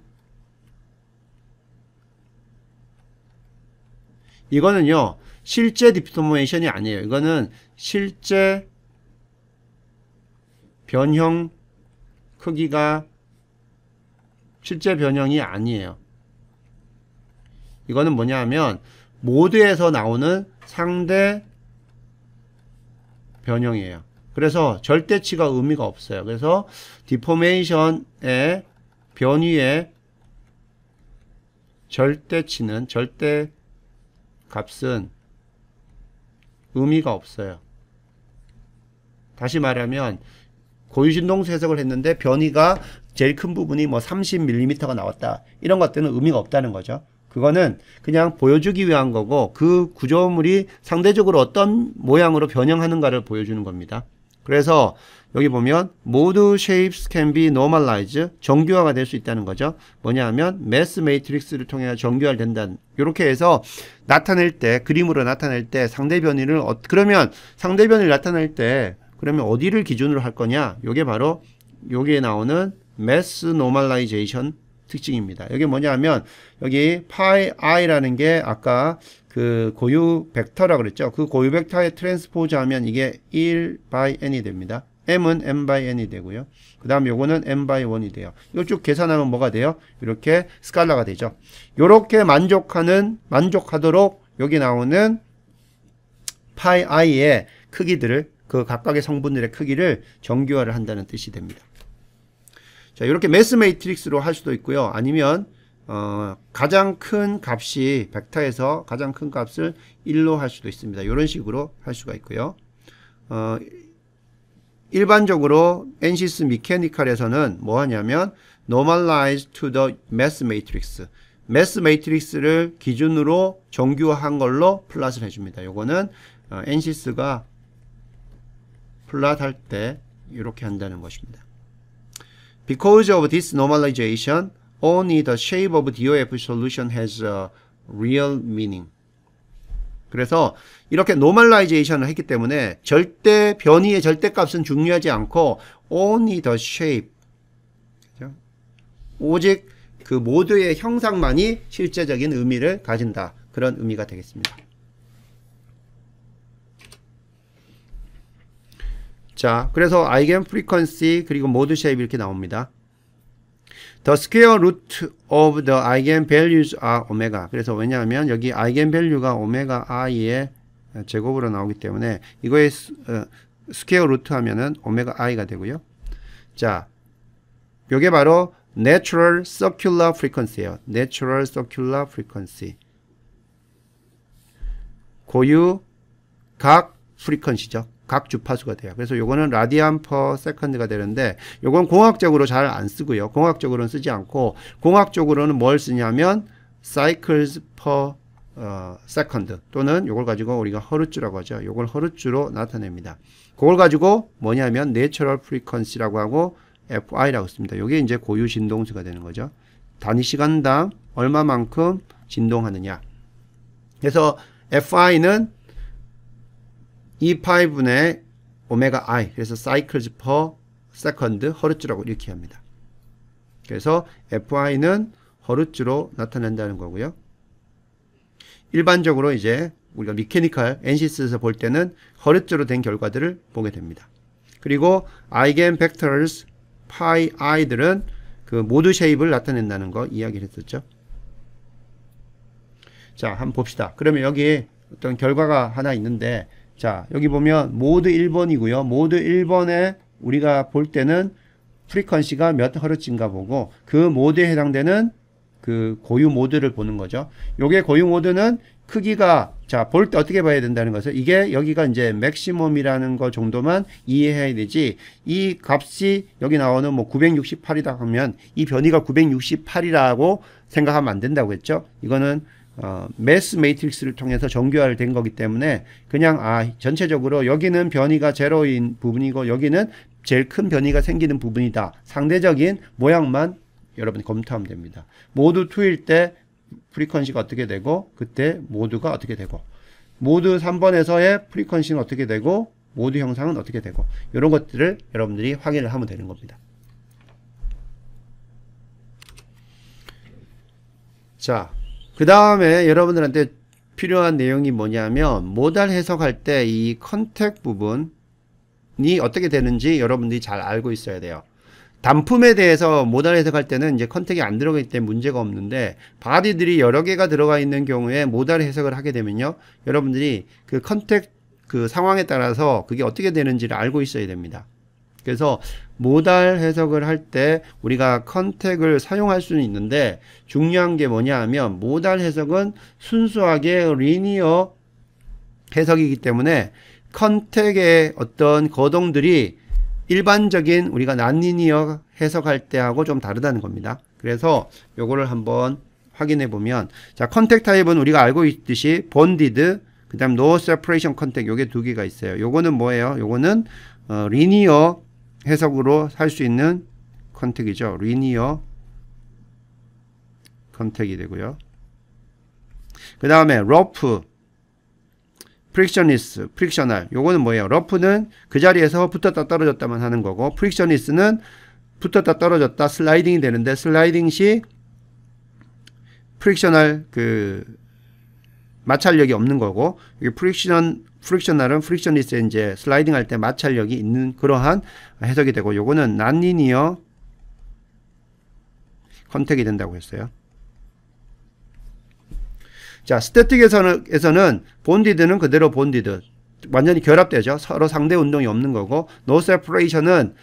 이거는요 실제 디포메이션이 아니에요. 이거는 실제 변형 크기가 실제 변형이 아니에요. 이거는 뭐냐 하면 모드에서 나오는 상대 변형이에요. 그래서 절대치가 의미가 없어요. 그래서 디포메이션의 변위의 절대치는, 절대 값은 의미가 없어요. 다시 말하면 고유진동수 해석을 했는데 변위가 제일 큰 부분이 뭐 30mm가 나왔다, 이런 것들은 의미가 없다는 거죠. 그거는 그냥 보여주기 위한 거고, 그 구조물이 상대적으로 어떤 모양으로 변형하는가를 보여주는 겁니다. 그래서 여기 보면 mode shapes can be normalized, 정규화가 될 수 있다는 거죠. 뭐냐 하면 매스 매트릭스를 통해 정규화를 된다는, 이렇게 해서 나타낼 때, 그림으로 나타낼 때 상대 변이를 그러면 상대 변이를 나타낼 때 그러면 어디를 기준으로 할 거냐? 요게 바로 여기에 나오는 매스 노멀라이제이션 특징입니다. 여기 뭐냐 하면 여기 파이 i라는 게 아까 그 고유 벡터라고 그랬죠. 그 고유 벡터에 트랜스포즈 하면 이게 1 by n이 됩니다. m은 m by n이 되고요. 그 다음 요거는 m by 1이 돼요. 이거 쭉 계산하면 뭐가 돼요? 이렇게 스칼라가 되죠. 요렇게 만족하도록 여기 나오는 파이 i의 크기들을, 그 각각의 성분들의 크기를 정규화를 한다는 뜻이 됩니다. 자, 이렇게 매스 매트릭스로 할 수도 있고요. 아니면 가장 큰 값이 벡터에서 가장 큰 값을 1로 할 수도 있습니다. 이런 식으로 할 수가 있고요. 일반적으로 엔시스 미케니컬에서는 뭐 하냐면 normalize to the mass matrix, 매스 매트릭스를 기준으로 정규화한 걸로 플롯을 해줍니다. 요거는 엔시스가 플롯 할 때 이렇게 한다는 것입니다. Because of this normalization, only the shape of DOF solution has a real meaning. 그래서 이렇게 normalization을 했기 때문에 절대 변이의 절대값은 중요하지 않고 only the shape, 그렇죠? 오직 그 모드의 형상만이 실제적인 의미를 가진다, 그런 의미가 되겠습니다. 자, 그래서 아이겐 프리퀀시 그리고 모드 쉐입 이렇게 나옵니다. The square root of the eigenvalues are omega. 그래서 왜냐하면 여기 eigenvalue가 오메가 i의 제곱으로 나오기 때문에 이거의 스퀘어 루트 하면은 오메가 i가 되고요. 자, 요게 바로 natural circular frequency예요. natural circular frequency. 고유 각 프리퀀시죠. 각 주파수가 돼요. 그래서 요거는 라디안 퍼 세컨드가 되는데, 요건 공학적으로 잘 안 쓰고요. 공학적으로는 쓰지 않고, 공학적으로는 뭘 쓰냐면 cycles per second, 또는 요걸 가지고 우리가 허르츠라고 하죠. 요걸 허르츠로 나타냅니다. 그걸 가지고 뭐냐면 natural frequency라고 하고 FI라고 씁니다. 요게 이제 고유 진동수가 되는 거죠. 단위 시간당 얼마만큼 진동하느냐. 그래서 FI는 2파이분의 오메가 i, 그래서 cycles per second 허르츠라고 이렇게 합니다. 그래서 FI는 허르츠로 나타낸다는 거고요. 일반적으로 이제 우리가 미케니컬 엔시스에서 볼 때는 허르츠로 된 결과들을 보게 됩니다. 그리고 아이겐 벡터스 파이 i들은 그 모드 쉐입을 나타낸다는 거 이야기를 했었죠. 자, 한번 봅시다. 그러면 여기 어떤 결과가 하나 있는데, 자, 여기 보면 모드 1번이고요. 모드 1번에 우리가 볼 때는 프리퀀시가 몇 허르츠인가 보고 그 모드에 해당되는 그 고유 모드를 보는 거죠. 요게 고유 모드는 크기가 자, 볼 때 어떻게 봐야 된다는 것을 이게 여기가 이제 맥시멈이라는 거 정도만 이해해야 되지 이 값이 여기 나오는 뭐 968이다 하면 이 변이가 968이라고 생각하면 안 된다고 했죠. 이거는 매스 매트릭스를 통해서 정교화된 거기 때문에 그냥 전체적으로 여기는 변이가 제로인 부분이고 여기는 제일 큰 변이가 생기는 부분이다. 상대적인 모양만 여러분이 검토하면 됩니다. 모드 2일 때 프리퀀시가 어떻게 되고 그때 모드가 어떻게 되고 모드 3번에서의 프리퀀시는 어떻게 되고 모드 형상은 어떻게 되고 이런 것들을 여러분들이 확인을 하면 되는 겁니다. 자, 그 다음에 여러분들한테 필요한 내용이 뭐냐면 모달 해석할 때 이 컨택 부분이 어떻게 되는지 여러분들이 잘 알고 있어야 돼요. 단품에 대해서 모달 해석할 때는 이제 컨택이 안 들어가기 때문에 문제가 없는데 바디들이 여러 개가 들어가 있는 경우에 모달 해석을 하게 되면요. 여러분들이 그 컨택 그 상황에 따라서 그게 어떻게 되는지를 알고 있어야 됩니다. 그래서 모달 해석을 할 때 우리가 컨택을 사용할 수는 있는데 중요한 게 뭐냐 하면 모달 해석은 순수하게 리니어 해석이기 때문에 컨택의 어떤 거동들이 일반적인 우리가 난리니어 해석할 때하고 좀 다르다는 겁니다. 그래서 요거를 한번 확인해 보면 자, 컨택 타입은 우리가 알고 있듯이 본디드 그 다음 노 세퍼레이션 컨택 요게 두 개가 있어요. 요거는 뭐예요? 요거는 리니어 해석으로 할 수 있는 컨택이죠. 리니어 컨택이 되고요. 그 다음에 러프 프릭셔니스, 프릭셔널. 요거는 뭐예요? 러프는 그 자리에서 붙었다 떨어졌다만 하는 거고, 프릭셔니스는 붙었다 떨어졌다 슬라이딩이 되는데, 슬라이딩 시 프릭셔널 그 마찰력이 없는 거고, 이게 프릭셔널은 프릭셔니스에 이제 슬라이딩 할 때 마찰력이 있는 그러한 해석이 되고, 요거는 난리니어 컨택이 된다고 했어요. 자, 스태틱에서는 본디드는 그대로 본디드. 완전히 결합되죠. 서로 상대 운동이 없는 거고, 노 세퍼레이션은,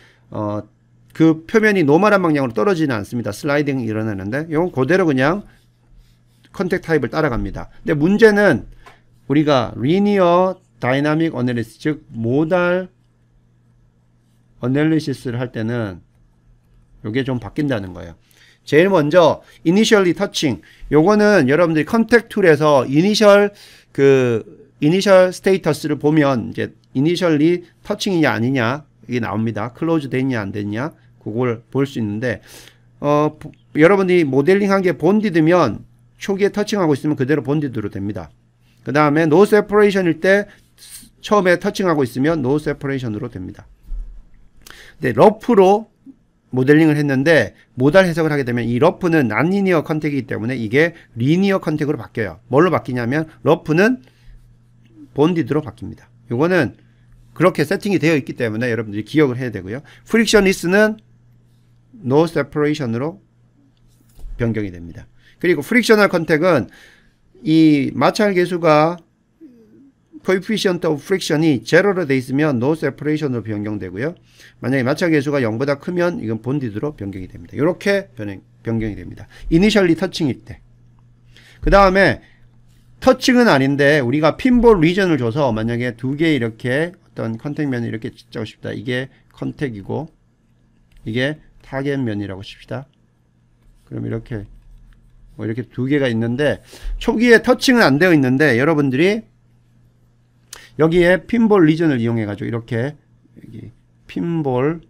그 표면이 노멀한 방향으로 떨어지지는 않습니다. 슬라이딩이 일어나는데, 이건 그대로 그냥 컨택 타입을 따라갑니다. 근데 문제는 우리가 리니어 다이나믹 어널리시스, 즉, 모달 어널리시스를 할 때는 이게 좀 바뀐다는 거예요. 제일 먼저 initially touching 요거는 여러분들이 컨택 툴에서 이니셜 스테이터스를 보면 이제 initially touching이냐 아니냐 이게 나옵니다. 클로즈 됐냐 안 됐냐 그걸 볼 수 있는데 여러분들이 모델링한 게 본디드면 초기에 터칭하고 있으면 그대로 본디드로 됩니다. 그 다음에 no separation일 때 처음에 터칭하고 있으면 no separation으로 됩니다. 근데 러프로 모델링을 했는데 모달 해석을 하게 되면 이 러프는 난리니어 컨택이기 때문에 이게 리니어 컨택으로 바뀌어요. 뭘로 바뀌냐면 러프는 본디드로 바뀝니다. 이거는 그렇게 세팅이 되어 있기 때문에 여러분들이 기억을 해야 되고요. 프릭셔니스는 no separation으로 변경이 됩니다. 그리고 프릭셔널 컨택은 이 마찰 계수가 coefficient of friction이 제로로 돼 있으면 no separation으로 변경되고요. 만약에 마찰 계수가 0보다 크면 이건 본디드로 변경이 됩니다. 이렇게 변경이 됩니다. initially touching일 때. 그 다음에 터칭은 아닌데 우리가 핀볼 리전을 줘서 만약에 두 개 이렇게 어떤 컨택면을 이렇게 짜고 싶다. 이게 컨택이고 이게 타겟면이라고 칩시다. 그럼 이렇게 뭐 이렇게 두 개가 있는데 초기에 터칭은 안 되어 있는데 여러분들이 여기에 핀볼 리전을 이용해 가지고 이렇게 여기 핀볼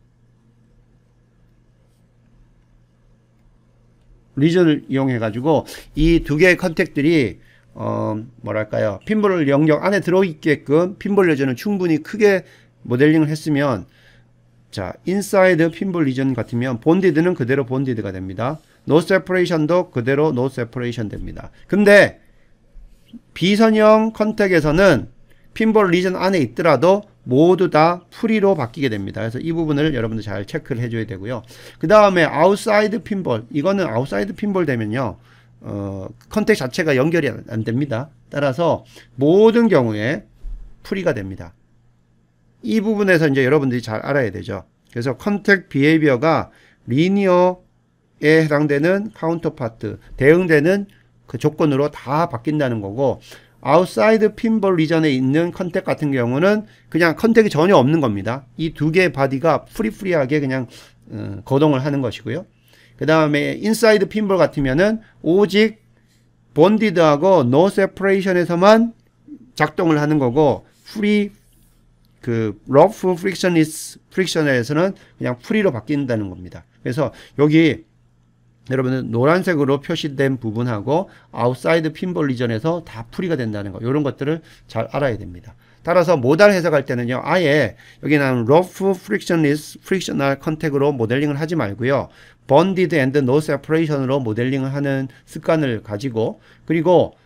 리전을 이용해 가지고 이 두 개의 컨택들이 뭐랄까요 핀볼 영역 안에 들어있게끔 핀볼 리전을 충분히 크게 모델링을 했으면 자 인사이드 핀볼 리전 같으면 본디드는 그대로 본디드가 됩니다. 노 세퍼레이션도 그대로 노 세퍼레이션 됩니다. 근데 비선형 컨택에서는 핀볼 리전 안에 있더라도 모두 다 프리로 바뀌게 됩니다. 그래서 이 부분을 여러분들 잘 체크를 해줘야 되고요. 그 다음에 아웃사이드 핀볼 이거는 아웃사이드 핀볼 되면요 컨택 자체가 연결이 안 됩니다. 따라서 모든 경우에 프리가 됩니다. 이 부분에서 이제 여러분들이 잘 알아야 되죠. 그래서 컨택 비헤이비어가 리니어에 해당되는 카운터파트, 대응되는 그 조건으로 다 바뀐다는 거고, 아웃사이드 핀볼 리전에 있는 컨택 같은 경우는 그냥 컨택이 전혀 없는 겁니다. 이 두 개의 바디가 프리하게 그냥 거동을 하는 것이고요. 그 다음에 인사이드 핀볼 같으면은 오직 본디드하고 노 세퍼레이션에서만 작동을 하는 거고, 그 러프 프릭션에서는 그냥 프리로 바뀐다는 겁니다. 그래서 여기 여러분은 노란색으로 표시된 부분하고 아웃사이드 핀볼 리전에서 다 프리가 된다는 거, 이런 것들을 잘 알아야 됩니다. 따라서 모달 해석할 때는요, 아예 여기 나오는 러프 프릭셔널 컨택으로 모델링을 하지 말고요, 본디드 앤드 노 세퍼레이션으로 모델링을 하는 습관을 가지고, 그리고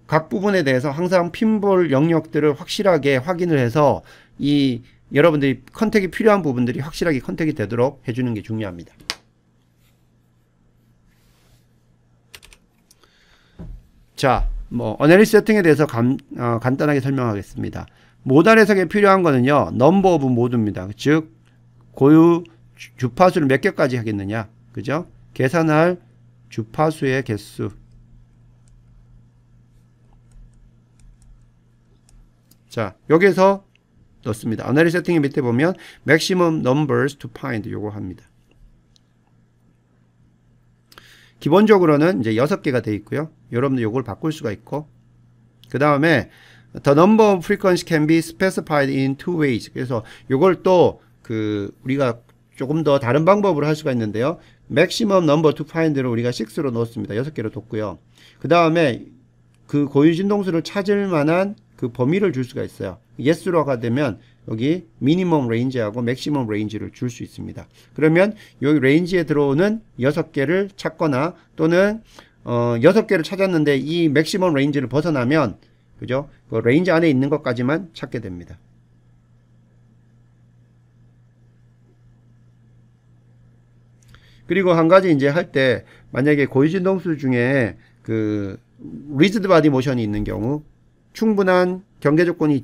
각 부분에 대해서 항상 핀볼 영역들을 확실하게 확인을 해서 이 여러분들이 컨택이 필요한 부분들이 확실하게 컨택이 되도록 해주는 게 중요합니다. 자, 어널리스 세팅에 대해서 간단하게 설명하겠습니다. 모달 해석에 필요한 거는요, 넘버 오브 모드입니다. 즉, 고유 주파수를 몇 개까지 하겠느냐, 그죠? 계산할 주파수의 개수. 자, 여기서 넣습니다. 어널리스 세팅의 밑에 보면 maximum numbers to find 요거 합니다. 기본적으로는 이제 6개가 되어 있고요. 여러분들 요걸 바꿀 수가 있고, 그 다음에 the number of frequency can be specified in two ways. 그래서 요걸 또 우리가 조금 더 다른 방법으로 할 수가 있는데요. maximum number to find를 우리가 6로 넣었습니다. 6개로 뒀고요. 그 다음에 그 고유 진동수를 찾을 만한 그 범위를 줄 수가 있어요. yes로 하게 되면 여기 미니멈 레인지하고 맥시멈 레인지를 줄 수 있습니다. 그러면 여기 레인지에 들어오는 6개를 찾거나, 또는 6개를 찾았는데 이 맥시멈 레인지를 벗어나면, 그죠? 그 레인지 안에 있는 것까지만 찾게 됩니다. 그리고 한 가지 이제 할 때, 만약에 고유 진동수 중에 그 리지드 바디 모션이 있는 경우, 충분한 경계 조건이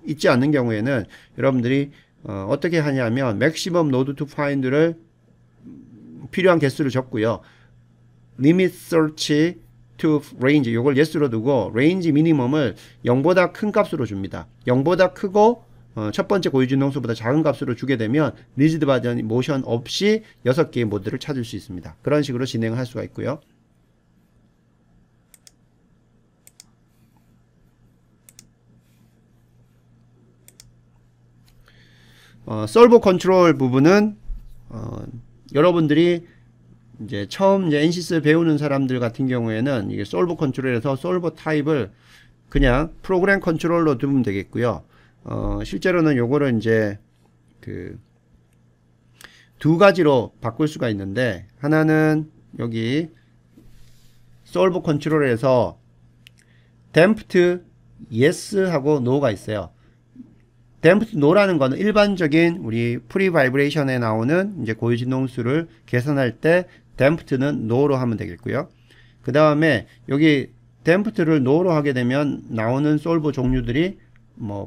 있지 않는 경우에는 여러분들이 어떻게 하냐면 maximum node to find를 필요한 개수를 적고요, limit search to range 요걸 yes로 두고 range minimum을 0보다 큰 값으로 줍니다. 0보다 크고 첫 번째 고유 진동수보다 작은 값으로 주게 되면 리지드 바디 모션 없이 6개의 모드를 찾을 수 있습니다. 그런 식으로 진행을 할 수가 있고요. 솔버 컨트롤 부분은 여러분들이 이제 처음 이제 NCS를 배우는 사람들 같은 경우에는 이게 솔버 컨트롤에서 솔버 타입을 그냥 프로그램 컨트롤로 두면 되겠고요. 실제로는 요거를 이제 두 가지로 바꿀 수가 있는데, 하나는 여기 솔버 컨트롤에서 damped yes 하고 no가 있어요. damped no라는 거는 일반적인 우리 프리 바이브레이션에 나오는 이제 고유 진동수를 계산할 때 damped는 no로 하면 되겠고요. 그 다음에 여기 damped를 no로 하게 되면 나오는 솔버 종류들이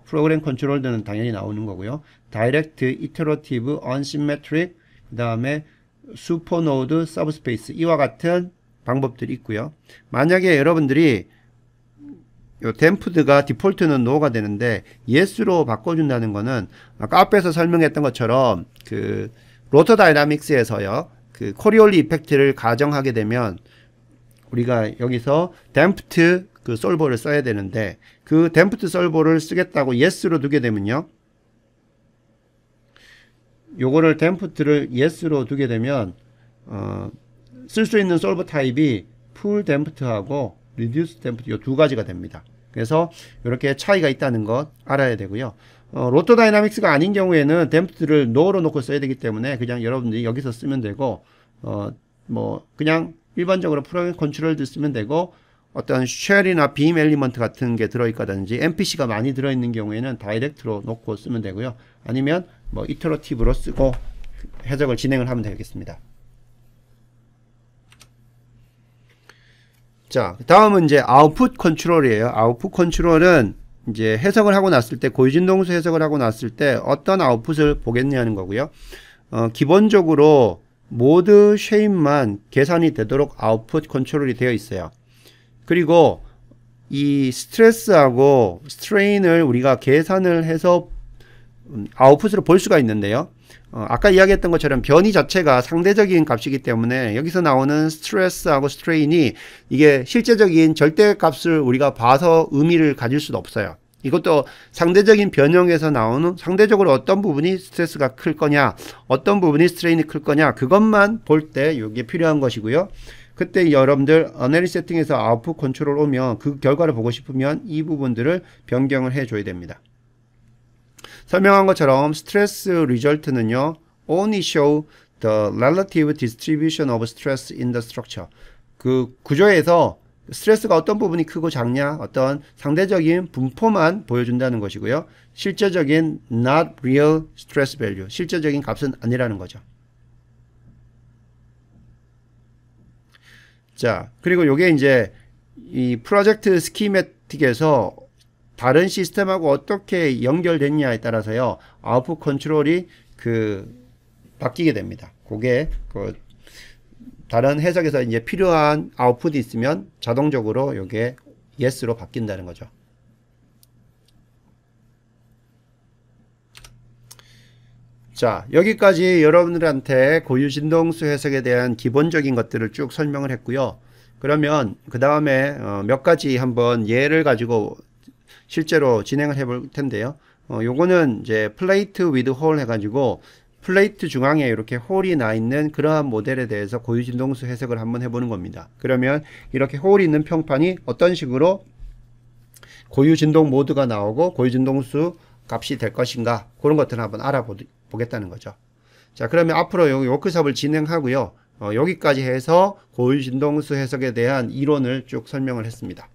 프로그램 컨트롤들은 당연히 나오는 거고요. direct, iterative, unsymmetric, 그 다음에 supernode, subspace, 이와 같은 방법들이 있고요. 만약에 여러분들이 요 damped가 디폴트는 no가 되는데 yes로 바꿔준다는 거는 아까 앞에서 설명했던 것처럼 그 로터 다이나믹스에서요, 그 코리올리 이펙트를 가정하게 되면 우리가 여기서 damped 그 솔버를 써야 되는데, 그 damped 솔버를 쓰겠다고 yes로 두게 되면요, 요거를 damped를 yes로 두게 되면 쓸 수 있는 솔버 타입이 full damped하고 reduced damped 요 두 가지가 됩니다. 그래서 이렇게 차이가 있다는 것 알아야 되고요. 로터 다이나믹스가 아닌 경우에는 damped를 no로 놓고 써야 되기 때문에 그냥 여러분들이 여기서 쓰면 되고, 그냥 일반적으로 프로그램 컨트롤도 쓰면 되고, 어떤 쉘이나 빔 엘리먼트 같은 게 들어있다든지 MPC가 많이 들어있는 경우에는 다이렉트로 놓고 쓰면 되고요. 아니면 이터러티브로 쓰고 해석을 진행을 하면 되겠습니다. 자, 다음은 이제 아웃풋 컨트롤이에요. 아웃풋 컨트롤은 이제 해석을 하고 났을 때, 고유진동수 해석을 하고 났을 때 어떤 아웃풋을 보겠냐는 거고요. 기본적으로 모드 쉐입만 계산이 되도록 아웃풋 컨트롤이 되어 있어요. 그리고 이 스트레스하고 스트레인을 우리가 계산을 해서 아웃풋으로 볼 수가 있는데요. 아까 이야기했던 것처럼 변이 자체가 상대적인 값이기 때문에 여기서 나오는 스트레스하고 스트레인이 이게 실제적인 절대값을 우리가 봐서 의미를 가질 수는 없어요. 이것도 상대적인 변형에서 나오는 상대적으로 어떤 부분이 스트레스가 클 거냐, 어떤 부분이 스트레인이 클 거냐, 그것만 볼 때 이게 필요한 것이고요. 그때 여러분들 어널리 세팅에서 아웃풋 컨트롤 오면 그 결과를 보고 싶으면 이 부분들을 변경을 해줘야 됩니다. 설명한 것처럼 스트레스 리절트는요, only show the relative distribution of stress in the structure. 그 구조에서 스트레스가 어떤 부분이 크고 작냐, 어떤 상대적인 분포만 보여준다는 것이고요. 실제적인 not real stress value, 실제적인 값은 아니라는 거죠. 자, 그리고 요게 이제 이 프로젝트 스키매틱에서 다른 시스템하고 어떻게 연결됐냐에 따라서요, 아웃풋 컨트롤이 바뀌게 됩니다. 그게 다른 해석에서 이제 필요한 아웃풋이 있으면 자동적으로 요게 yes로 바뀐다는 거죠. 자, 여기까지 여러분들한테 고유진동수 해석에 대한 기본적인 것들을 쭉 설명을 했고요. 그러면 그 다음에 몇 가지 한번 예를 가지고 실제로 진행을 해볼 텐데요. 요거는 이제 플레이트 위드 홀 해가지고 플레이트 중앙에 이렇게 홀이 나 있는 그러한 모델에 대해서 고유진동수 해석을 한번 해보는 겁니다. 그러면 이렇게 홀이 있는 평판이 어떤 식으로 고유진동 모드가 나오고 고유진동수 값이 될 것인가, 그런 것들을 한번 알아보겠다는 거죠. 자, 그러면 앞으로 여기 워크숍을 진행하고요. 여기까지 해서 고유진동수 해석에 대한 이론을 쭉 설명을 했습니다.